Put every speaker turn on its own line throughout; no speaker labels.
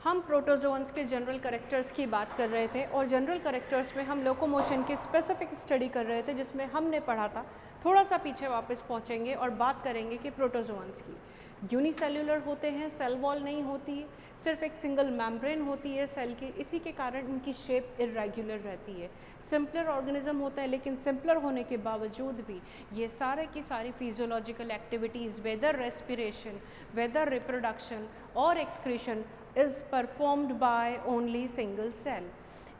हम प्रोटोजोन्स के general characters की बात कर रहे थे और जनरल कैरेक्टर्स में हम लोकोमोशन की स्पेसिफिक स्टडी कर रहे थे जिसमें हमने पढ़ा था, थोड़ा सा पीछे वापस पहुंचेंगे और बात करेंगे कि प्रोटोजोन्स की यूनिसेल्युलर होते हैं, सेल वॉल नहीं होती है, सिर्फ एक सिंगल मेम्ब्रेन होती है सेल की, इसी के कारण इनकी शेप इरेगुलर रहती है। सिंपलर ऑर्गेनिज्म होता है लेकिन सिंपलर होने के बावजूद भी ये सारे की सारी physiological activities, whether respiration, whether reproduction और excretion is performed by only single cell.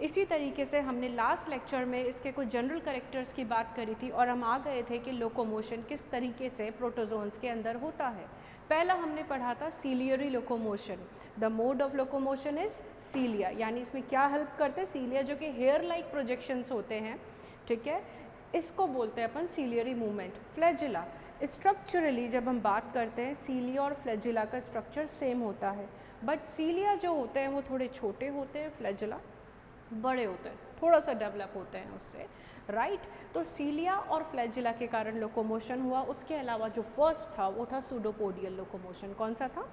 इसी तरीके से हमने लास्ट लेक्चर में इसके कुछ जनरल कैरेक्टर्स की बात करी थी और हम आ गए थे कि लोकोमोशन किस तरीके से प्रोटोजोन्स के अंदर होता है। पहला हमने पढ़ा था ciliary locomotion. The mode of locomotion is cilia, यानी इसमें क्या हेल्प करते हैं, सीलिया जो कि हेयर लाइक प्रोजेक्शंस होते हैं, ठीक है, इसको बोलते हैं अपन सीलियरी मूवमेंट। फ्लैजिला, स्ट्रक्चरली जब हम बात करते हैं सीलिया और फ्लैजिला का स्ट्रक्चर सेम होता है, बट सीलिया जो होते हैं वो थोड़े छोटे होते हैं, फ्लैजिला बड़े होते हैं, थोड़ा सा डेवलप होते हैं उससे, राइट। तो सीलिया और फ्लैजिला के कारण लोकोमोशन हुआ। उसके अलावा जो फर्स्ट था वो था सूडोपोडियल लोकोमोशन। कौन सा था?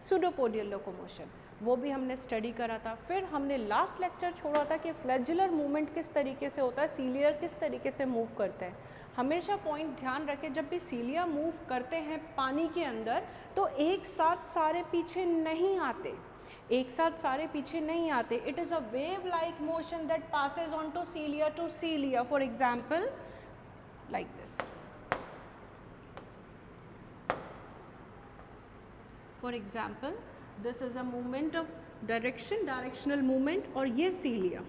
सूडोपोडियल लोकोमोशन, वो भी हमने स्टडी करा था। फिर हमने लास्ट लेक्चर छोड़ा था कि फ्लैजिलर मूवमेंट किस तरीके से होता है, सीलियर किस तरीके से मूव करते हैं। हमेशा पॉइंट ध्यान रखें, जब भी सीलिया मूव करते हैं पानी के अंदर तो एक साथ सारे पीछे नहीं आते, एक साथ सारे पीछे नहीं आते। It is a wave like motion that passes on to cilia to cilia, for example like this, for example this is a movement of directional movement और ये सीलिया,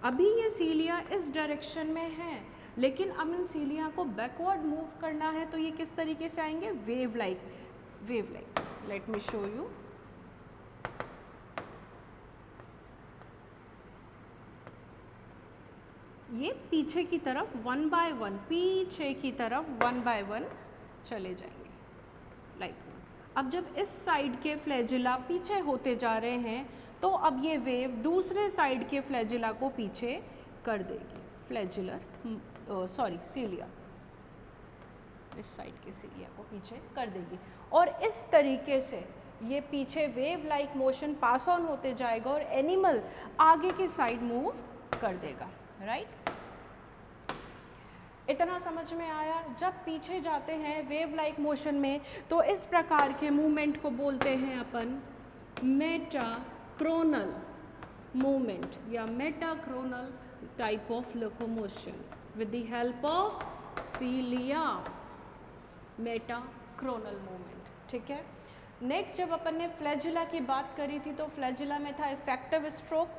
अभी ये सीलिया इस डायरेक्शन में है लेकिन अब इन सीलिया को बैकवर्ड मूव करना है तो ये किस तरीके से आएंगे, wave like. Let me show you. ये पीछे की तरफ वन बाय वन, पीछे की तरफ वन बाय वन चले जाएंगे, लाइक अब जब इस साइड के फ्लैजिला पीछे होते जा रहे हैं तो अब ये वेव दूसरे साइड के फ्लैजिला को पीछे कर देगी, सीलिया इस साइड के सीलिया को पीछे कर देगी और इस तरीके से ये पीछे wave like motion pass on होते जाएगा और एनिमल आगे की साइड मूव कर देगा, राइट। इतना समझ में आया? जब पीछे जाते हैं वेव लाइक मोशन में तो इस प्रकार के मूवमेंट को बोलते हैं अपन मेटाक्रोनल मूवमेंट या metachronal type of locomotion with the help of cilia, metachronal movement, ठीक है। नेक्स्ट जब अपन ने फ्लैजिला की बात करी थी तो फ्लैजिला में था इफेक्टिव स्ट्रोक,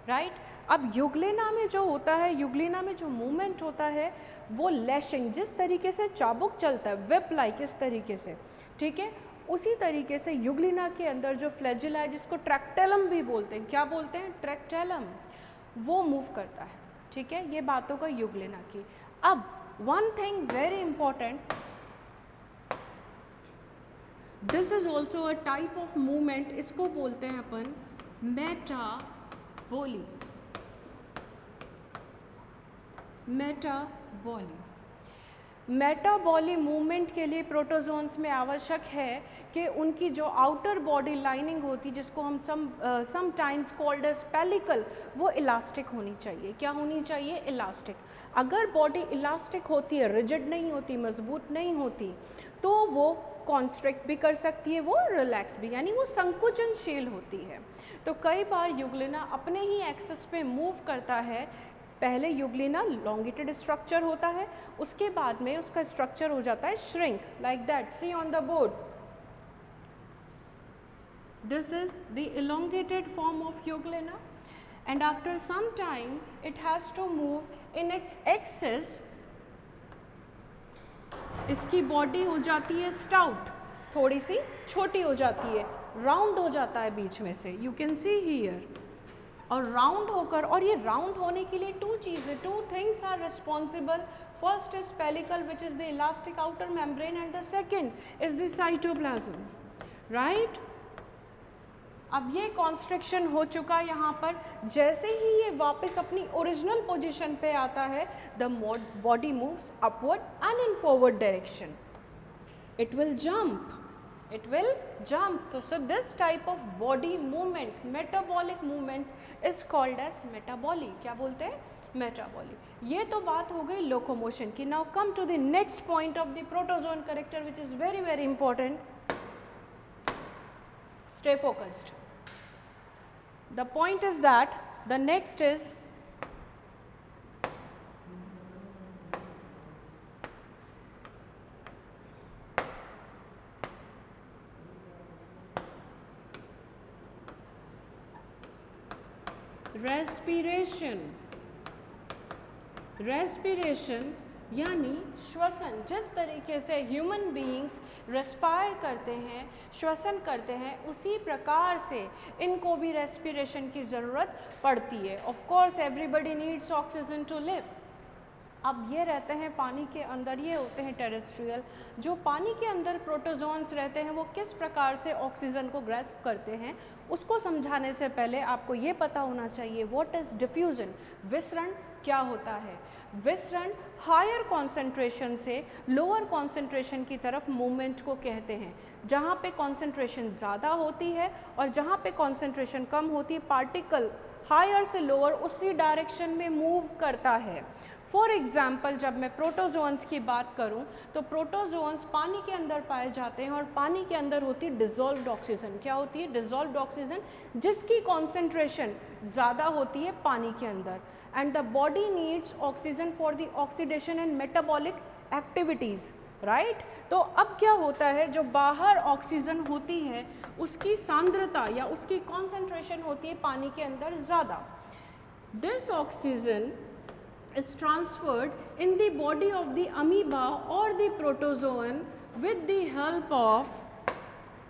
राइट। अब युग्लिना में जो होता है, युग्लिना में जो मूवमेंट होता है वो लैशिंग, जिस तरीके से चाबुक चलता है विप लाइक इस तरीके से, ठीक है, उसी तरीके से युग्लिना के अंदर जो फ्लैजिला है जिसको ट्रैक्टेलम भी बोलते हैं, क्या बोलते हैं, ट्रैक्टेलम, वो मूव करता है, ठीक है। ये बातों का युग्लिना की। अब one thing very important, this is also a type of movement, इसको बोलते हैं अपन मेटाबॉली, मेटाबॉली मूवमेंट के लिए प्रोटोजोन्स में आवश्यक है कि उनकी जो आउटर बॉडी लाइनिंग होती है जिसको हम समटाइम्स कॉल्ड एज पेलिकल, वो इलास्टिक होनी चाहिए। क्या होनी चाहिए? इलास्टिक। अगर बॉडी इलास्टिक होती है, रिजिड नहीं होती, मजबूत नहीं होती, तो वो कॉन्स्ट्रिक्ट भी कर सकती है, वो रिलैक्स भी, यानी वो संकुचनशील होती है। तो कई बार युग्लिना अपने ही एक्सिस पे मूव करता है। पहले युग्लिना लॉन्गिटेड स्ट्रक्चर होता है, उसके बाद में उसका स्ट्रक्चर हो जाता है shrink, like that, see on the board, this is the elongated form of euglena and after some time it has to move in its axis। इसकी बॉडी हो जाती है स्टाउट, थोड़ी सी छोटी हो जाती है, राउंड हो जाता है बीच में से, यू कैन सी हियर, और राउंड होकर, और ये राउंड होने के लिए two things are responsible. First is pellicle which is the elastic outer membrane and the second is the cytoplasm, right. अब ये कॉन्स्ट्रिक्शन हो चुका यहाँ पर, जैसे ही ये वापस अपनी ओरिजिनल पोजीशन पे आता है the body moves upward and in forward direction, it will jump, it will jump. So this type of body movement, metabolic movement is called as metabolic. क्या बोलते हैं? Metabolic. ये तो बात हो गई locomotion की. Now come to the next point of the protozoan character, which is very very important. Stay focused. The point is that the next is respiration. Respiration यानी श्वसन. जिस तरीके से ह्यूमन बीइंग्स रेस्पायर करते हैं, श्वसन करते हैं, उसी प्रकार से इनको भी रेस्पिरेशन की ज़रूरत पड़ती है. Of course everybody needs oxygen to live. अब ये रहते हैं पानी के अंदर, ये होते हैं टेरेस्ट्रियल. जो पानी के अंदर प्रोटोजोन्स रहते हैं वो किस प्रकार से ऑक्सीजन को ग्रैस्प करते हैं, उसको समझाने से पहले आपको ये पता होना चाहिए व्हाट इज़ डिफ्यूजन. विसरण क्या होता है? विसरण हायर कॉन्सेंट्रेशन से लोअर कॉन्सेंट्रेशन की तरफ मूवमेंट को कहते हैं. जहाँ पे कॉन्सेंट्रेशन ज़्यादा होती है और जहाँ पे कॉन्सेंट्रेशन कम होती है, पार्टिकल हायर से लोअर उसी डायरेक्शन में मूव करता है. फॉर एग्ज़ाम्पल जब मैं प्रोटोजोन्स की बात करूं तो प्रोटोजोन्स पानी के अंदर पाए जाते हैं और पानी के अंदर होती है डिज़ोल्व्ड ऑक्सीजन. क्या होती है? डिज़ोल्व्ड ऑक्सीजन, जिसकी कॉन्सेंट्रेशन ज़्यादा होती है पानी के अंदर. And the body needs oxygen for the oxidation and metabolic activities, right. तो अब क्या होता है, जो बाहर ऑक्सीजन होती है उसकी सांद्रता या उसकी कॉन्सेंट्रेशन होती है पानी के अंदर ज़्यादा. This oxygen is transferred in the body of the amoeba or the protozoan with the help of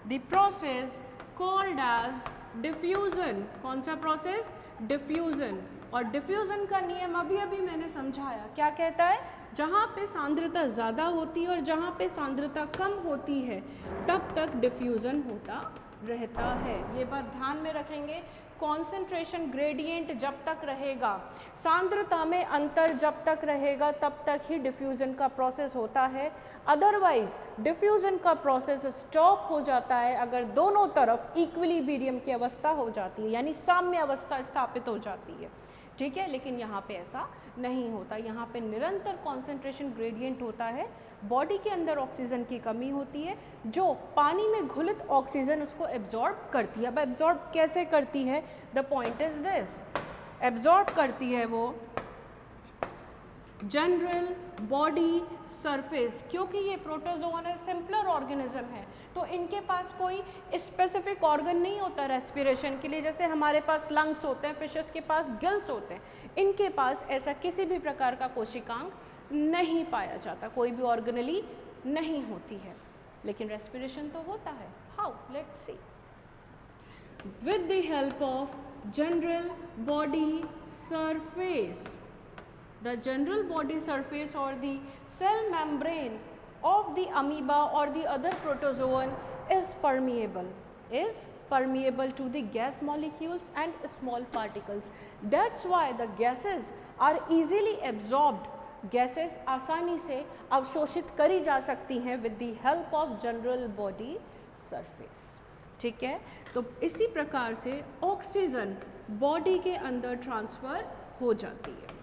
the process called as diffusion. कौन सा process? Diffusion. और diffusion का नियम अभी अभी मैंने समझाया. क्या कहता है? जहाँ पे सांद्रता ज़्यादा होती है और जहाँ पे सांद्रता कम होती है तब तक डिफ्यूज़न होता रहता है. ये बात ध्यान में रखेंगे. कॉन्सेंट्रेशन ग्रेडियंट जब तक रहेगा, सांद्रता में अंतर जब तक रहेगा, तब तक ही डिफ्यूज़न का प्रोसेस होता है. अदरवाइज डिफ्यूज़न का प्रोसेस स्टॉप हो जाता है अगर दोनों तरफ इक्विलिब्रियम की अवस्था हो जाती है, यानी साम्य अवस्था स्थापित हो जाती है. ठीक है, लेकिन यहाँ पे ऐसा नहीं होता. यहाँ पे निरंतर कॉन्सेंट्रेशन ग्रेडियंट होता है. बॉडी के अंदर ऑक्सीजन की कमी होती है जो पानी में घुलित ऑक्सीजन उसको एब्जॉर्ब करती है. अब एब्जॉर्ब कैसे करती है? The point is this. Absorb करती है वो जनरल बॉडी सरफेस. क्योंकि ये प्रोटोजोन है, सिंपलर ऑर्गेनिज्म है, तो इनके पास कोई स्पेसिफिक ऑर्गन नहीं होता रेस्पिरेशन के लिए. जैसे हमारे पास लंग्स होते हैं, फिशेस के पास गिल्स होते हैं, इनके पास ऐसा किसी भी प्रकार का कोशिकांग नहीं पाया जाता, कोई भी ऑर्गेनली नहीं होती है. लेकिन रेस्पिरेशन तो होता है. How? Let's see. With the help of general body surface, the general body surface or the cell membrane of the amoeba or the other protozoan is permeable to the gas molecules and small particles. That's why the gases are easily absorbed. Gases आसानी से अवशोषित करी जा सकती हैं with the help of general body surface. ठीक है, तो इसी प्रकार से ऑक्सीजन बॉडी के अंदर ट्रांसफ़र हो जाती है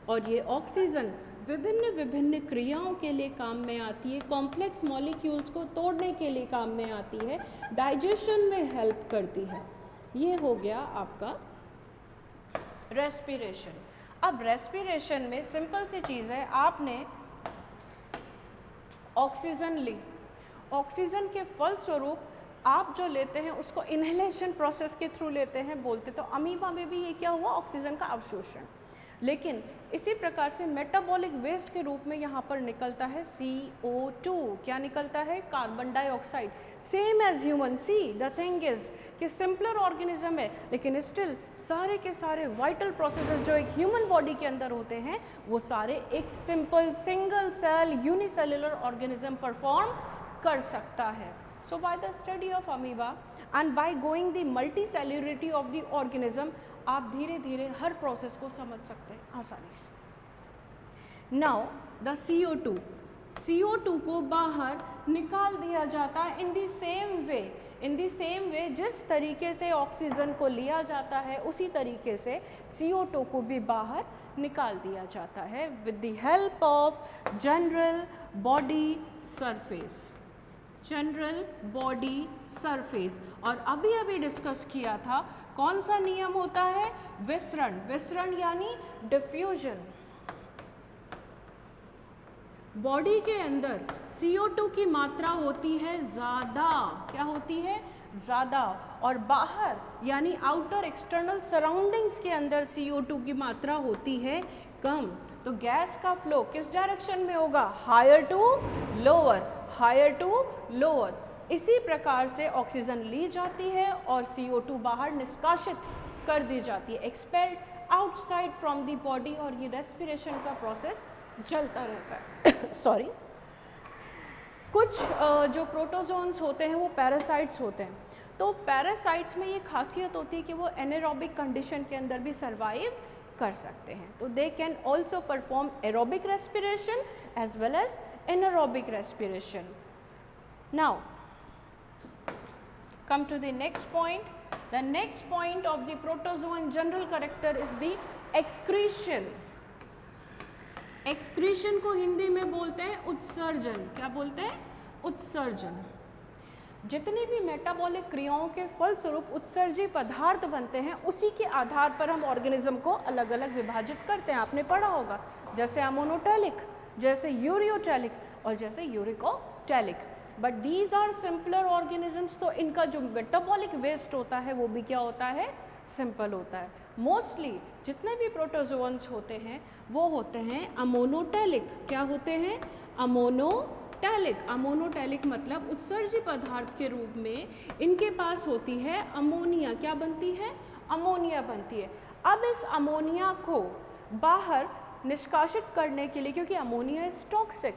और ये ऑक्सीजन विभिन्न विभिन्न क्रियाओं के लिए काम में आती है. कॉम्प्लेक्स मॉलिक्यूल्स को तोड़ने के लिए काम में आती है, डाइजेशन में हेल्प करती है. ये हो गया आपका रेस्पिरेशन. अब रेस्पिरेशन में सिंपल सी चीज़ है, आपने ऑक्सीजन ली, ऑक्सीजन के फलस्वरूप आप जो लेते हैं उसको इनहेलेशन प्रोसेस के थ्रू लेते हैं बोलते. तो अमीबा में भी ये क्या हुआ? ऑक्सीजन का अवशोषण. लेकिन इसी प्रकार से मेटाबॉलिक वेस्ट के रूप में यहाँ पर निकलता है CO2. क्या निकलता है? Carbon dioxide. Same as human. See the thing is कि सिंपलर ऑर्गेनिज्म है, लेकिन स्टिल सारे के सारे वाइटल प्रोसेसेस जो एक ह्यूमन बॉडी के अंदर होते हैं वो सारे एक simple single cell unicellular organism perform कर सकता है. So by the study of amoeba and by going the multicellularity of the organism आप धीरे धीरे हर प्रोसेस को समझ सकते हैं आसानी से. Now the CO2. CO2 को बाहर निकाल दिया जाता है इन द सेम वे जिस तरीके से ऑक्सीजन को लिया जाता है उसी तरीके से CO2 को भी बाहर निकाल दिया जाता है with the help of general body surface. और अभी डिस्कस किया था कौन सा नियम होता है, विसरण यानी डिफ्यूजन। बॉडी के अंदर CO2 की मात्रा होती है ज़्यादा, क्या होती है, ज़्यादा, और बाहर यानी आउटर एक्सटर्नल सराउंडिंग्स के अंदर CO2 की मात्रा होती है कम। तो गैस का फ्लो किस डायरेक्शन में होगा, हायर टू लोअर। इसी प्रकार से ऑक्सीजन ली जाती है और CO2 बाहर निष्कासित कर दी जाती है, expelled outside from the body, और ये रेस्पिरेशन का प्रोसेस चलता रहता है। सॉरी। कुछ जो प्रोटोजोन्स होते हैं वो पैरासाइट्स होते हैं। तो पैरासाइट्स में ये खासियत होती है कि वो एनारोबिक कंडीशन के अंदर भी सर्वाइव कर सकते हैं। तो they can also perform aerobic respiration as well as anaerobic respiration. Now come to the next point. The next point of the protozoan general character is the excretion. Excretion को हिंदी में बोलते हैं उत्सर्जन। क्या बोलते हैं, उत्सर्जन। जितनी भी मेटाबॉलिक क्रियाओं के फलस्वरूप उत्सर्जी पदार्थ बनते हैं उसी के आधार पर हम ऑर्गेनिज्म को अलग अलग विभाजित करते हैं। आपने पढ़ा होगा, जैसे अमोनोटैलिक, जैसे यूरियोटैलिक और जैसे uricotelic. But these are simpler organisms, तो इनका जो मेटाबॉलिक वेस्ट होता है वो भी क्या होता है, सिंपल होता है। मोस्टली जितने भी प्रोटोजोन्स होते हैं वो होते हैं अमोनोटैलिक। क्या होते हैं, अमोनोटैलिक मतलब उत्सर्जी पदार्थ के रूप में इनके पास होती है अमोनिया। क्या बनती है, अमोनिया बनती है। अब इस अमोनिया को बाहर निष्कासित करने के लिए, क्योंकि अमोनिया इज टॉक्सिक,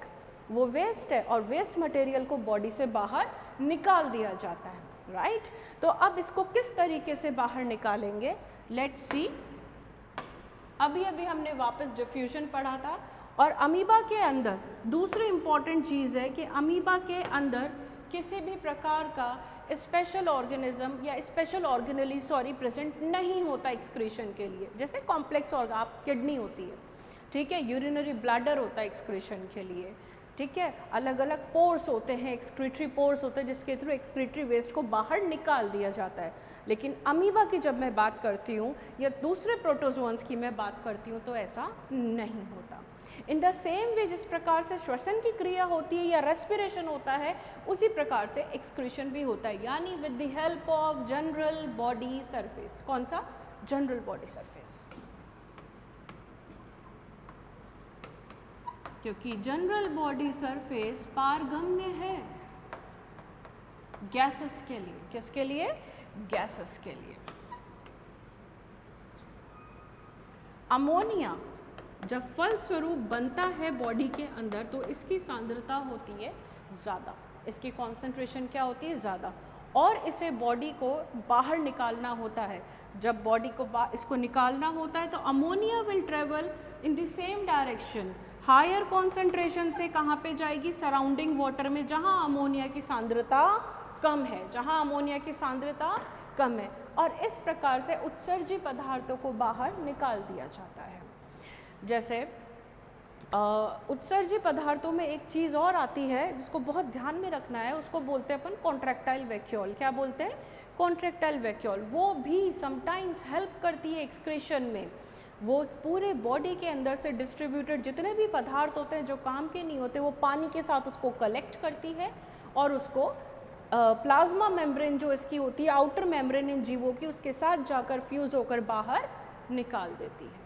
वो वेस्ट है और वेस्ट मटेरियल को बॉडी से बाहर निकाल दिया जाता है, राइट। तो अब इसको किस तरीके से बाहर निकालेंगे, लेट्स सी। अभी हमने वापस डिफ्यूजन पढ़ा था। और अमीबा के अंदर दूसरी इंपॉर्टेंट चीज़ है कि अमीबा के अंदर किसी भी प्रकार का स्पेशल ऑर्गेनिज्म या स्पेशल ऑर्गेनेली प्रेजेंट नहीं होता एक्सक्रीशन के लिए। जैसे कॉम्प्लेक्स ऑर्गन, आप किडनी होती है, ठीक है, यूरिनरी ब्लैडर होता है एक्सक्रीशन के लिए, ठीक है, अलग अलग पोर्स होते हैं, एक्सक्रीटरी पोर्स होते हैं जिसके थ्रू एक्सक्रीटरी वेस्ट को बाहर निकाल दिया जाता है। लेकिन अमीबा की जब मैं बात करती हूँ या दूसरे प्रोटोजोन्स की मैं बात करती हूँ तो ऐसा नहीं होता। इन द सेम वे जिस प्रकार से श्वसन की क्रिया होती है या रेस्पिरेशन होता है उसी प्रकार से एक्सक्रीशन भी होता है, यानी with the help of general body surface. कौन सा, जनरल बॉडी सरफेस। क्योंकि जनरल बॉडी सरफेस पारगम्य है गैसेस के लिए। किसके लिए, गैसेस के लिए। अमोनिया जब फलस्वरूप बनता है बॉडी के अंदर तो इसकी सांद्रता होती है ज़्यादा, इसकी कॉन्सेंट्रेशन क्या होती है, ज़्यादा, और इसे बॉडी को बाहर निकालना होता है। जब बॉडी को इसको निकालना होता है तो ammonia will travel in the same direction, higher concentration से कहाँ पे जाएगी, सराउंडिंग वाटर में, जहाँ अमोनिया की सांद्रता कम है, और इस प्रकार से उत्सर्जी पदार्थों को बाहर निकाल दिया जाता है। जैसे उत्सर्जी पदार्थों में एक चीज़ और आती है जिसको बहुत ध्यान में रखना है, उसको बोलते हैं अपन कॉन्ट्रैक्टाइल वैक्यूल। क्या बोलते हैं, कॉन्ट्रैक्टाइल वैक्यूल। वो भी समटाइम्स हेल्प करती है एक्सक्रीशन में। वो पूरे बॉडी के अंदर से डिस्ट्रीब्यूटेड जितने भी पदार्थ होते हैं जो काम के नहीं होते वो पानी के साथ उसको कलेक्ट करती है और उसको प्लाज्मा मेम्ब्रेन जो इसकी होती है, आउटर मेम्ब्रेन इन जीवों की, उसके साथ जाकर फ्यूज़ होकर बाहर निकाल देती है,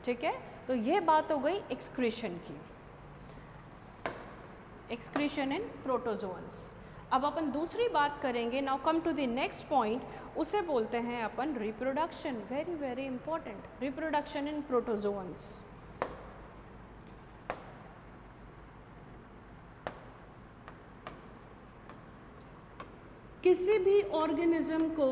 ठीक है। तो ये बात हो गई एक्सक्रीशन की, एक्सक्रीशन इन प्रोटोजोन्स। अब अपन दूसरी बात करेंगे, now come to the next point, उसे बोलते हैं अपन reproduction. Very very important, reproduction in protozoans. किसी भी ऑर्गेनिज्म को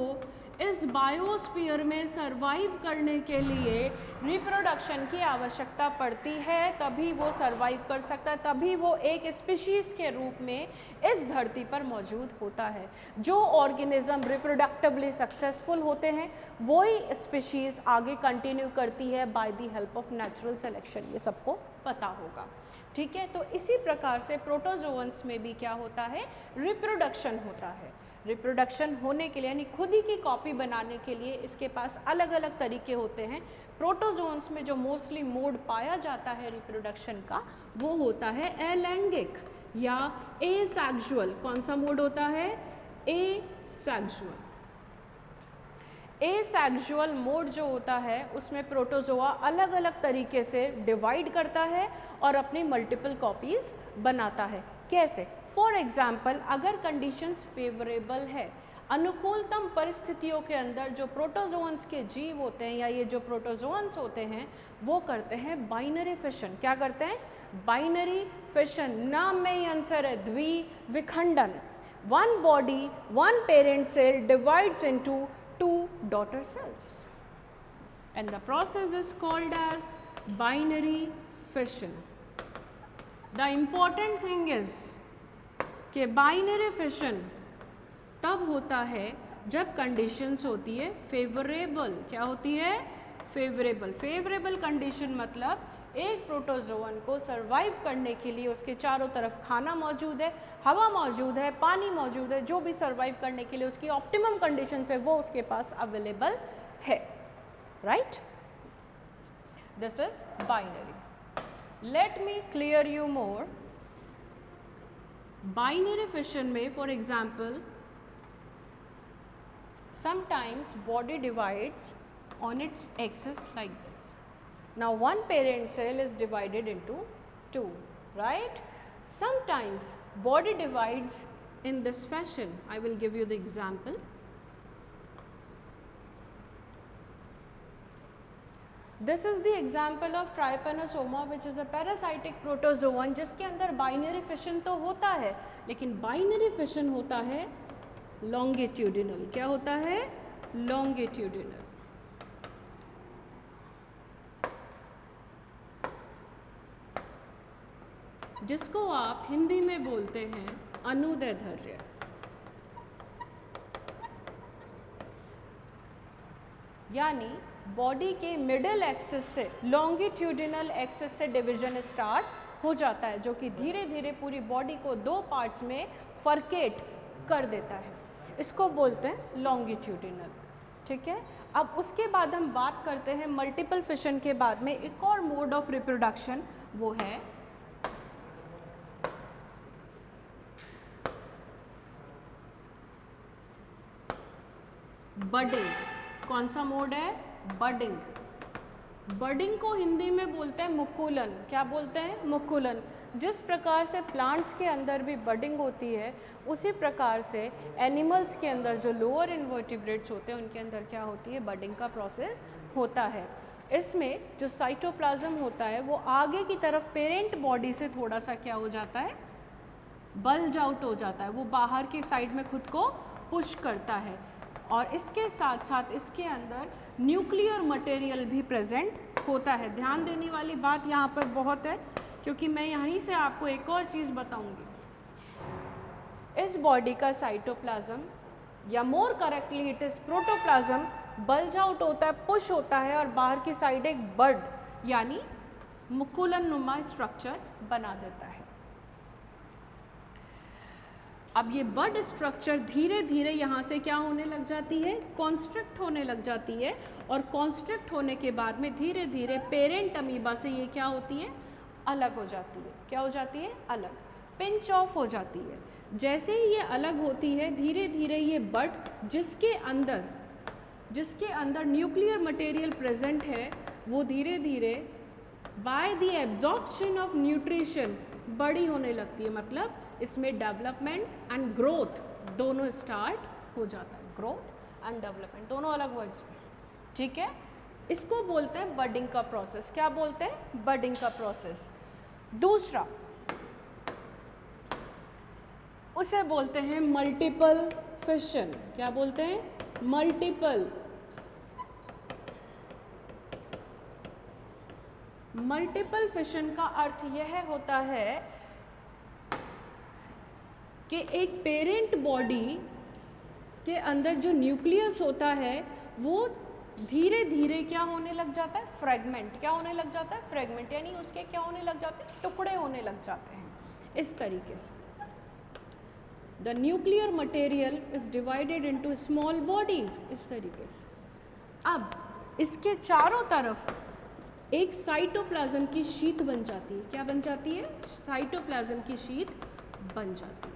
इस बायोस्फीयर में सरवाइव करने के लिए रिप्रोडक्शन की आवश्यकता पड़ती है, तभी वो सरवाइव कर सकता है, तभी वो एक स्पीशीज़ के रूप में इस धरती पर मौजूद होता है। जो ऑर्गेनिज्म रिप्रोडक्टिवली सक्सेसफुल होते हैं वही स्पीशीज़ आगे कंटिन्यू करती है by the help of natural selection, ये सबको पता होगा। ठीक है, तो इसी प्रकार से प्रोटोजोअन्स में भी क्या होता है, रिप्रोडक्शन होता है। रिप्रोडक्शन होने के लिए यानी खुद ही की कॉपी बनाने के लिए इसके पास अलग अलग तरीके होते हैं। प्रोटोजोन्स में जो मोस्टली मोड पाया जाता है रिप्रोडक्शन का वो होता है अलैंगिक या एसेक्सुअल। कौन सा मोड होता है, एसेक्सुअल। एसेक्सुअल मोड जो होता है उसमें प्रोटोजोआ अलग अलग तरीके से डिवाइड करता है और अपनी मल्टीपल कॉपीज बनाता है। कैसे? फॉर एग्जाम्पल, अगर कंडीशंस फेवरेबल है, अनुकूलतम परिस्थितियों के अंदर जो प्रोटोजोन्स के जीव होते हैं या ये जो प्रोटोजोन्स होते हैं वो करते हैं बाइनरी फिशन। क्या करते हैं? Binary fission. नाम में ही आंसर है, द्विविखंडन। One body one parent cell divides into two daughter cells and the process is called as binary fission. The important thing is कि binary fission तब होता है जब कंडीशंस होती है फेवरेबल। क्या होती है? फेवरेबल। फेवरेबल कंडीशन मतलब एक प्रोटोजोअन को सरवाइव करने के लिए उसके चारों तरफ खाना मौजूद है, हवा मौजूद है, पानी मौजूद है, जो भी सरवाइव करने के लिए उसकी ऑप्टिमम कंडीशंस है वो उसके पास अवेलेबल है। Right? This is binary. Let me clear you more. Binary fission में for example sometimes body divides on its axis like this. Now one parent cell is divided into two, right? Sometimes body divides in this fashion. I will give you the example. This is the example of Trypanosoma which is a parasitic protozoan जिसके अंदर binary fission तो होता है लेकिन binary fission होता है longitudinal। क्या होता है? Longitudinal। जिसको आप हिंदी में बोलते हैं अनुदैर्ध्य। यानी बॉडी के मिडिल एक्सिस से लॉन्गिट्यूडिनल एक्सिस से डिवीजन स्टार्ट हो जाता है जो कि धीरे धीरे पूरी बॉडी को दो पार्ट्स में फर्केट कर देता है। इसको बोलते हैं लॉन्गिट्यूडिनल। ठीक है, अब उसके बाद हम बात करते हैं मल्टीपल फिशन के बाद में एक और मोड ऑफ रिप्रोडक्शन, वो है बडिंग। कौन सा मोड है? बडिंग। बडिंग को हिंदी में बोलते हैं मुकुलन। क्या बोलते हैं? मुकुलन। जिस प्रकार से प्लांट्स के अंदर भी बडिंग होती है उसी प्रकार से एनिमल्स के अंदर जो लोअर इन्वर्टिब्रेट्स होते हैं उनके अंदर क्या होती है? बडिंग का प्रोसेस होता है। इसमें जो साइटोप्लाज्म होता है वो आगे की तरफ पेरेंट बॉडी से थोड़ा सा क्या हो जाता है? बल्ज आउट हो जाता है। वो बाहर की साइड में खुद को पुश करता है और इसके साथ साथ इसके अंदर न्यूक्लियर मटेरियल भी प्रेजेंट होता है। ध्यान देने वाली बात यहाँ पर बहुत है क्योंकि मैं यहीं से आपको एक और चीज़ बताऊंगी। इस बॉडी का साइटोप्लाज्म या more correctly it is protoplasm bulge out होता है, पुश होता है और बाहर की साइड एक बड यानी मुकुलन नुमा स्ट्रक्चर बना देता है। अब ये बड स्ट्रक्चर धीरे धीरे यहाँ से क्या होने लग जाती है? कॉन्स्ट्रिक्ट होने लग जाती है और कॉन्स्ट्रिक्ट होने के बाद में धीरे धीरे पेरेंट अमीबा से ये क्या होती है? अलग हो जाती है। क्या हो जाती है? अलग, पिंच ऑफ हो जाती है। जैसे ही ये अलग होती है धीरे धीरे ये बड जिसके अंदर न्यूक्लियर मटेरियल प्रेजेंट है वो धीरे धीरे by the absorption of nutrition बड़ी होने लगती है। मतलब इसमें डेवलपमेंट एंड ग्रोथ दोनों स्टार्ट हो जाता है। ग्रोथ एंड डेवलपमेंट दोनों अलग वर्ड्स हैं। ठीक है, इसको बोलते हैं बडिंग का प्रोसेस। क्या बोलते हैं? बडिंग का प्रोसेस। दूसरा उसे बोलते हैं मल्टीपल फिशन। क्या बोलते हैं? मल्टीपल फिशन का अर्थ यह होता है कि एक पेरेंट बॉडी के अंदर जो न्यूक्लियस होता है वो धीरे धीरे क्या होने लग जाता है, फ्रेगमेंट। क्या होने लग जाता है, फ्रेगमेंट, यानी उसके क्या होने लग जाते हैं, टुकड़े होने लग जाते हैं। इस तरीके से the nuclear material is divided into small bodies, इस तरीके से। अब इसके चारों तरफ एक साइटोप्लाज्म की शीट बन जाती है। क्या बन जाती है, साइटोप्लाज्म की शीट बन जाती है।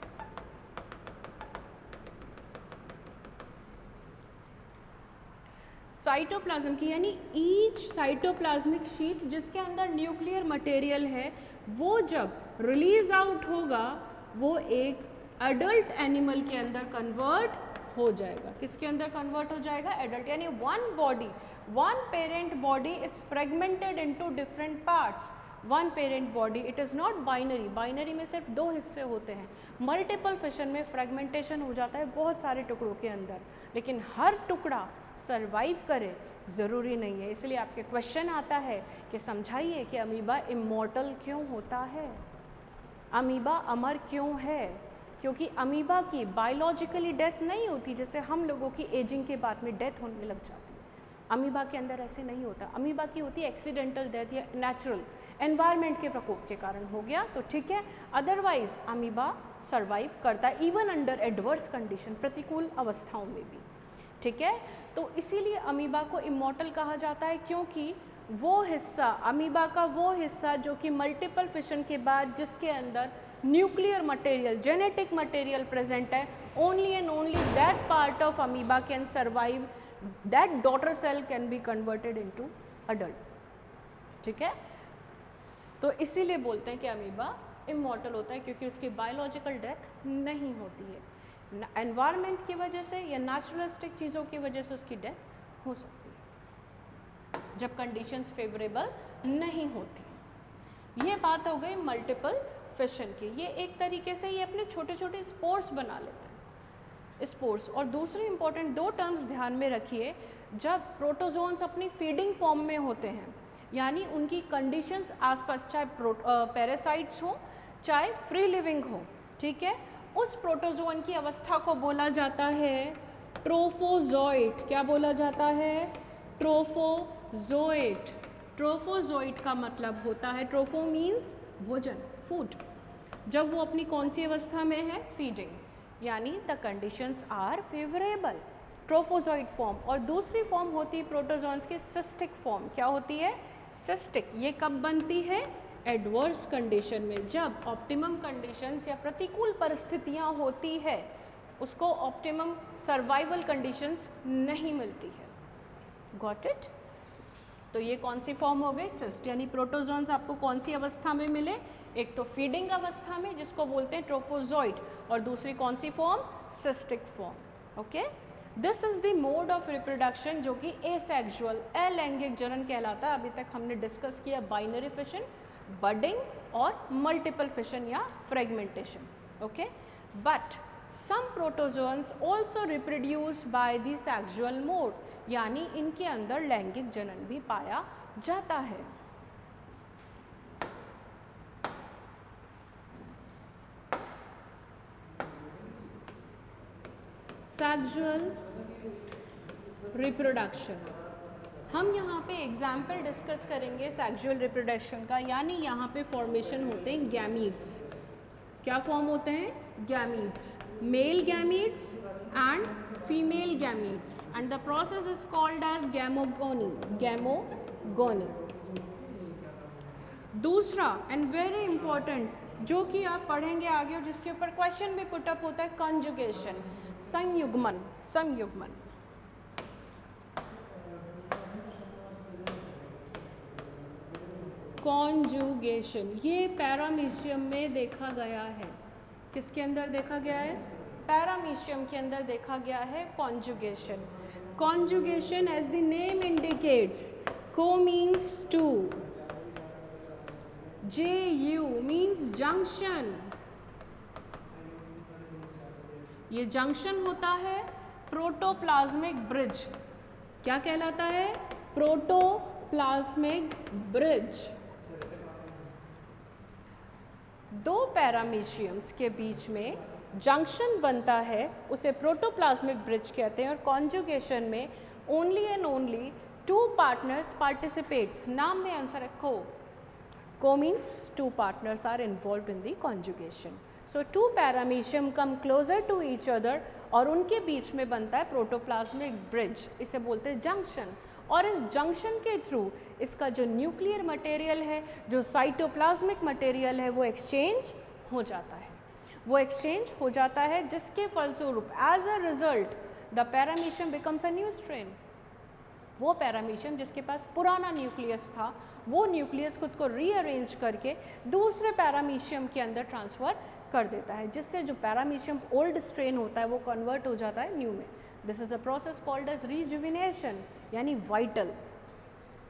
साइटोप्लाज्म की, यानी ईच साइटोप्लाज्मिक शीट जिसके अंदर न्यूक्लियर मटेरियल है, वो जब रिलीज आउट होगा वो एक एडल्ट एनिमल के अंदर कन्वर्ट हो जाएगा। किसके अंदर कन्वर्ट हो जाएगा, एडल्ट। यानी one body, one parent body is fragmented into different parts. One parent body, it is not binary. Binary में सिर्फ 2 हिस्से होते हैं। मल्टीपल फिशन में फ्रेगमेंटेशन हो जाता है बहुत सारे टुकड़ों के अंदर, लेकिन हर टुकड़ा सरवाइव करे ज़रूरी नहीं है। इसलिए आपके क्वेश्चन आता है कि समझाइए कि अमीबा इमॉर्टल क्यों होता है, अमीबा अमर क्यों है। क्योंकि अमीबा की बायोलॉजिकली डेथ नहीं होती, जैसे हम लोगों की एजिंग के बाद में डेथ होने लग जाती है। अमीबा के अंदर ऐसे नहीं होता। अमीबा की होती है एक्सीडेंटल डेथ या नेचुरल एनवायरनमेंट के प्रकोप के कारण हो गया तो ठीक है, अदरवाइज अमीबा सर्वाइव करता है इवन अंडर एडवर्स कंडीशन, प्रतिकूल अवस्थाओं में भी। ठीक है, तो इसीलिए अमीबा को इमॉर्टल कहा जाता है, क्योंकि वो हिस्सा, अमीबा का वो हिस्सा जो कि मल्टीपल फिशन के बाद जिसके अंदर nuclear material, genetic material present है, only and only that part of amoeba can survive, that daughter cell can be converted into adult. ठीक है, तो इसीलिए बोलते हैं कि अमीबा इमॉर्टल होता है, क्योंकि उसकी बायोलॉजिकल डेथ नहीं होती है। एनवायरनमेंट की वजह से या नेचुरलिस्टिक चीज़ों की वजह से उसकी डेथ हो सकती है जब कंडीशंस फेवरेबल नहीं होती। ये बात हो गई मल्टीपल फिशन की। ये एक तरीके से ये अपने छोटे छोटे स्पोर्स बना लेते हैं, स्पोर्स। और दूसरी इंपॉर्टेंट 2 टर्म्स ध्यान में रखिए, जब प्रोटोजोन्स अपनी फीडिंग फॉर्म में होते हैं, यानी उनकी कंडीशंस आसपास, चाहे पैरासाइट्स हो चाहे फ्री लिविंग हो, ठीक है, उस प्रोटोजोन की अवस्था को बोला जाता है ट्रोफोजोइट। क्या बोला जाता है, ट्रोफोजोइट। ट्रोफोजोइट का मतलब होता है, ट्रोफो मीन्स भोजन, फूड। जब वो अपनी कौन सी अवस्था में है, फीडिंग, यानी the conditions are favourable, trophozoite form. और दूसरी फॉर्म होती है प्रोटोजोन्स की सिस्टिक फॉर्म। क्या होती है, सिस्टिक। ये कब बनती है, एडवर्स कंडीशन में, जब ऑप्टिमम कंडीशंस या प्रतिकूल परिस्थितियां होती है, उसको ऑप्टिमम सर्वाइवल कंडीशंस नहीं मिलती है। Got it. तो ये कौन सी फॉर्म हो गई, सिस्ट। यानी प्रोटोजोन्स आपको कौन सी अवस्था में मिले, एक तो फीडिंग अवस्था में जिसको बोलते हैं ट्रोफोजोइट, और दूसरी कौन सी form, cystic form. Okay, this is the mode of reproduction जो कि एसेक्सुअल, अलैंगिक जनन कहलाता है। अभी तक हमने डिस्कस किया बाइनरी फिशन, बडिंग और मल्टीपल फिशन या fragmentation. Okay, but some protozoans also reproduce by the sexual mode, यानी इनके अंदर लैंगिक जनन भी पाया जाता है। सेक्सुअल रिप्रोडक्शन, हम यहाँ पे एग्जाम्पल डिस्कस करेंगे सेक्सुअल रिप्रोडक्शन का, यानी यहाँ पे फॉर्मेशन होते हैं गैमीट्स। क्या फॉर्म होते हैं, gametes, male gametes and female gametes, and the process is called as gamogony. Gamogony. दूसरा एंड वेरी इंपॉर्टेंट जो कि आप पढ़ेंगे आगे और जिसके ऊपर क्वेश्चन भी पुटअप होता है, कंजुगेशन, संयुग्मन। संयुग्मन कॉन्जुगेशन, ये पैरामीशियम में देखा गया है। किसके अंदर देखा गया है, पैरामीशियम के अंदर देखा गया है conjugation. Conjugation as the name indicates, co means two, JU means junction. ये जंक्शन होता है प्रोटोप्लाज्मिक ब्रिज। क्या कहलाता है? Protoplasmic bridge. दो पैरामीशियम्स के बीच में जंक्शन बनता है, उसे प्रोटोप्लाज्मिक ब्रिज कहते हैं। और कॉन्जुगेशन में only and only 2 partners participates. नाम में आंसर रखो, को means 2 partners are involved in the conjugation. So 2 paramecium come closer to each other और उनके बीच में बनता है प्रोटोप्लाज्मिक ब्रिज, इसे बोलते हैं जंक्शन। और इस जंक्शन के थ्रू इसका जो न्यूक्लियर मटेरियल है, जो साइटोप्लाज्मिक मटेरियल है, वो एक्सचेंज हो जाता है। वो एक्सचेंज हो जाता है जिसके फलस्वरूप as a result the paramecium becomes a new strain. वो पैरामीशियम जिसके पास पुराना न्यूक्लियस था, वो न्यूक्लियस खुद को रीअरेंज करके दूसरे पैरामीशियम के अंदर ट्रांसफ़र कर देता है, जिससे जो पैरामीशियम ओल्ड स्ट्रेन होता है वो कन्वर्ट हो जाता है न्यू में। This is a process called as rejuvenation, यानी वाइटल।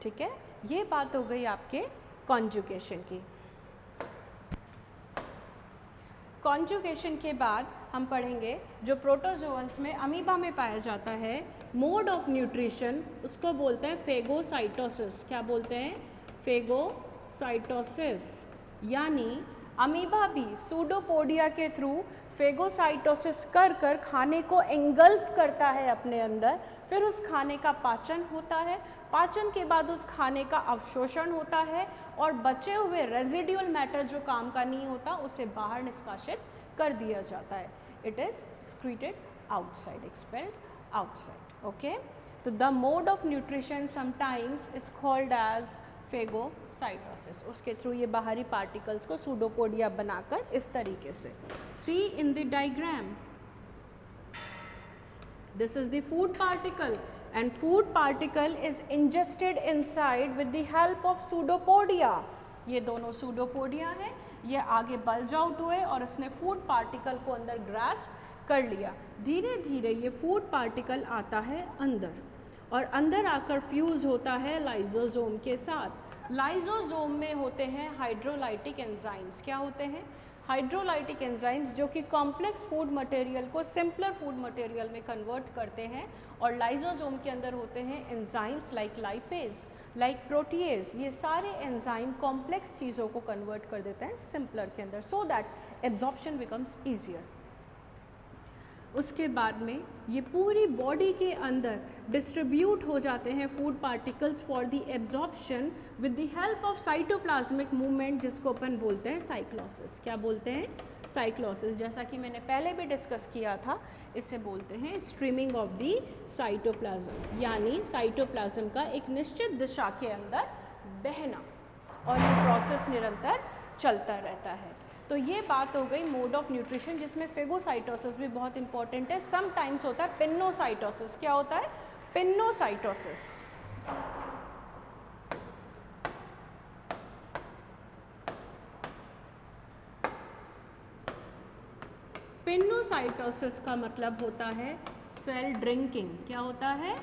ठीक है, ये बात हो गई आपके कॉन्जुगेशन की। कॉन्जुगेशन के बाद हम पढ़ेंगे जो प्रोटोजोअन्स में अमीबा में पाया जाता है मोड ऑफ न्यूट्रिशन, उसको बोलते हैं फेगोसाइटोसिस। क्या बोलते हैं? फेगोसाइटोसिस। यानी अमीबा भी सूडोपोडिया के थ्रू फेगोसाइटोसिस कर कर खाने को एंगल्फ करता है अपने अंदर। फिर उस खाने का पाचन होता है, पाचन के बाद उस खाने का अवशोषण होता है और बचे हुए रेजिड्यूल मैटर जो काम का नहीं होता उसे बाहर निष्कासित कर दिया जाता है। It is excreted outside, expelled outside. Okay, तो the mode of nutrition sometimes is called as phagocytosis. उसके थ्रू ये बाहरी पार्टिकल्स को सूडोपोडिया बनाकर इस तरीके से, see in the diagram, this is the food particle and food particle is ingested inside with the help of pseudopodia। ये दोनों pseudopodia है, ये आगे बल्ज आउट हुए और इसने फूड पार्टिकल को अंदर ग्रास्प कर लिया। धीरे धीरे ये फूड पार्टिकल आता है अंदर और अंदर आकर फ्यूज़ होता है लाइजोसोम के साथ। लाइजोसोम में होते हैं हाइड्रोलाइटिक एंजाइम्स। क्या होते हैं? हाइड्रोलाइटिक एंजाइम्स, जो कि कॉम्प्लेक्स फूड मटेरियल को सिंपलर फूड मटेरियल में कन्वर्ट करते हैं। और लाइजोसोम के अंदर होते हैं enzymes like lipase, like protease. ये सारे एंजाइम कॉम्प्लेक्स चीज़ों को कन्वर्ट कर देते हैं सिंपलर के अंदर, so that absorption becomes easier. उसके बाद में ये पूरी बॉडी के अंदर डिस्ट्रीब्यूट हो जाते हैं food particles for the absorption with the help of cytoplasmic movement, जिसको अपन बोलते हैं साइक्लोसिस। क्या बोलते हैं? साइक्लोसिस। जैसा कि मैंने पहले भी डिस्कस किया था, इसे बोलते हैं स्ट्रीमिंग ऑफ द साइटोप्लाज्म, यानी साइटोप्लाज्म का एक निश्चित दिशा के अंदर बहना, और ये प्रोसेस निरंतर चलता रहता है। तो ये बात हो गई मोड ऑफ न्यूट्रिशन, जिसमें फेगोसाइटोसिस भी बहुत इंपॉर्टेंट है। समटाइम्स होता है पिन्नोसाइटोसिस। क्या होता है? पिन्नोसाइटोसिस। पिन्नोसाइटोसिस का मतलब होता है सेल ड्रिंकिंग। क्या होता है?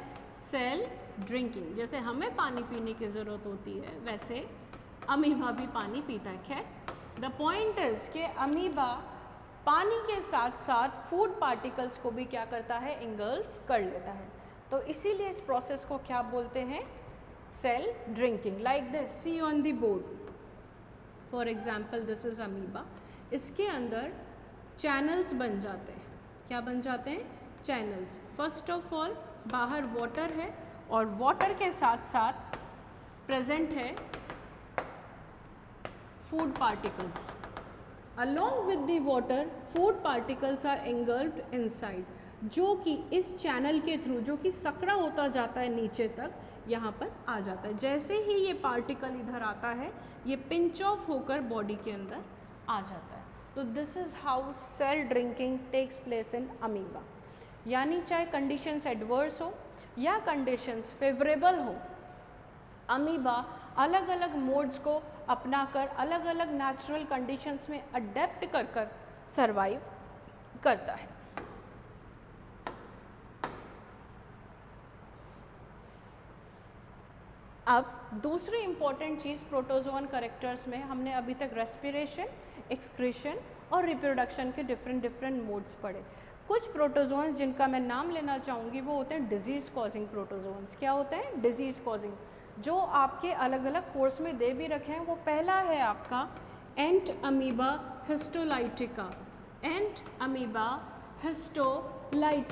Cell drinking. जैसे हमें पानी पीने की ज़रूरत होती है, वैसे अमीबा भी पानी पीता है। खैर, द पॉइंट इज़ कि अमीबा पानी के साथ साथ फूड पार्टिकल्स को भी क्या करता है? इंगल्फ कर लेता है। तो इसीलिए इस प्रोसेस को क्या बोलते हैं? Cell drinking. Like this, see on the board, for example this is amoeba. इसके अंदर चैनल्स बन जाते हैं। क्या बन जाते हैं? चैनल्स। फर्स्ट ऑफ ऑल बाहर वाटर है और वाटर के साथ साथ प्रेजेंट है food particles. Along with the water, food particles are engulfed inside, जो कि इस चैनल के थ्रू, जो कि सकड़ा होता जाता है नीचे तक, यहाँ पर आ जाता है। जैसे ही ये पार्टिकल इधर आता है, ये पिंच ऑफ होकर बॉडी के अंदर आ जाता है। तो this is how cell drinking takes place in amoeba. यानी चाहे कंडीशंस एडवर्स हो या कंडीशंस फेवरेबल हो, अमीबा अलग अलग मोड्स को अपनाकर अलग अलग नेचुरल कंडीशंस में अडेप्ट कर कर सर्वाइव करता है। अब दूसरी इंपॉर्टेंट चीज़ प्रोटोजोअन कैरेक्टर्स में हमने अभी तक रेस्पिरेशन, एक्सक्रीशन और रिप्रोडक्शन के डिफरेंट मोड्स पढ़े। कुछ प्रोटोजोन्स जिनका मैं नाम लेना चाहूँगी वो होते हैं डिजीज़ कॉजिंग प्रोटोजोन्स। क्या होते हैं? डिजीज़ कॉजिंग, जो आपके अलग अलग कोर्स में दे भी रखे हैं। वो पहला है आपका एंट अमीबा हिस्टोलाइटिका, एंट अमीबा हिस्टोलाइटिका।